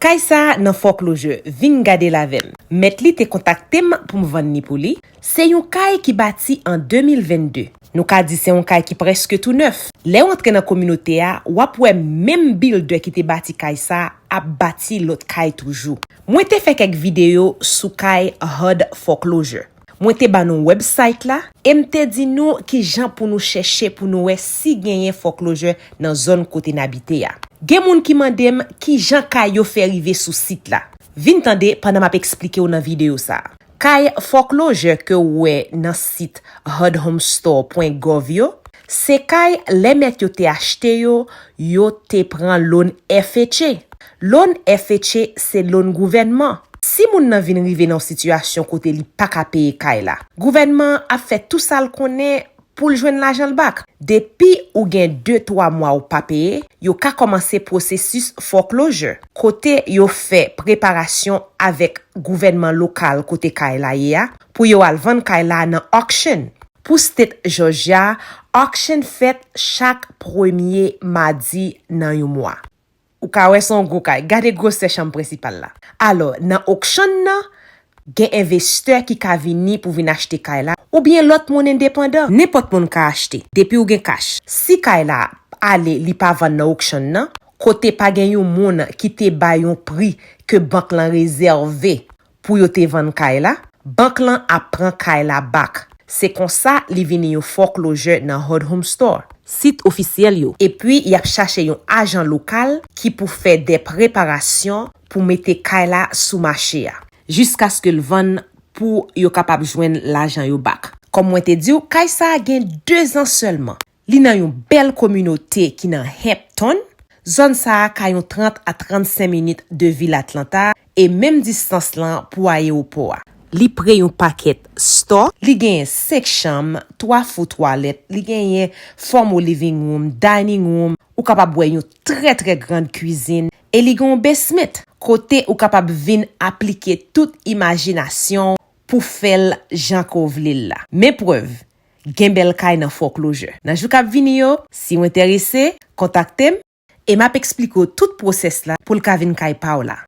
Kaysa nan foreclosure vin gade lavem. Met li te kontaktem pou m vande ni pou li. Se yon kay ki bati en 2022. Nou ka di se yon kay ki preske tout neuf. Le ou entre nan kominote a, wap wè même builder ki te bati Kaysa ap bati lot kay toujou. Mwen te fe kek video sou kay HUD foreclosure. Mwen te ban nou website la, e mte di nou ki jan pou nou chèche pou nou wè si genyen foreclosure nan zon kote nabite ya. Gen moun ki mandem ki jan kay yo fè rive sou site la. Vin tande pandan map explike ou nan video sa. Kay foreclosure ke wè nan site hudhomestore.gov yo, se kay le met yo te achete yo te pran loan FHA. Loan FHA se loan gouvernement. Si moun nan vin rive nan situation kote li pa ka paye kay la, gouvernement a fait tout ça l konnen pou l jwenn l'argent l bak. Depi ou gen 2-3 mois ou pa paye, yo ka komanse processus foreclosure. Kote yo fait préparation avec gouvernement lokal kote kay la ya, pou yo al vendre kay la nan auction. Pour state Georgia, auction fait chaque premier mardi nan yon mois. Ou ka wè son gros kay, gade gros se chambre principale la. Alors, nan auction nan, gen investeur ki ka vini pou vin achete kay la, ou bien lot moun indépendant, n'importe moun ka achete, depi ou gen cash. Si kay la ale li pa van nan auction nan, kote pa gen yon moun ki te bay yon prix ke bank lan rezerve pou yo te van kay la, bank lan apren kay la bak. C'est kon sa li vini yon foreclosure nan HUD Home Store. Site officiel yo. Et puis, y ap chache yon agent lokal ki pou fè des préparations pou mette kay la sou marché ya. Jusqu'à ce que l van pou yo kapab jwen l'agent yo bak. Comme mwen te di ou, Kaysa gen 2 ans seulement. Li nan yon bel communauté ki nan Hampton. Zone sa ka yon 30 à 35 minutes de ville Atlanta et même distance lan pou aéroport. Li pre yon paquet store, li gen 5 chambres, 3 fou toilettes, li gen forme living room, dining room, ou kapab wè yon très grande cuisine, et li gen basement, kote ou kapab vin aplike tout imagination pou fel jan ko vlil la. Men preuve, gen bel kay nan foreclosure. Nan jou kap vini yo, si ou interese, kontaktem, et map explique tout process la pou l ka vin kay pa ou la.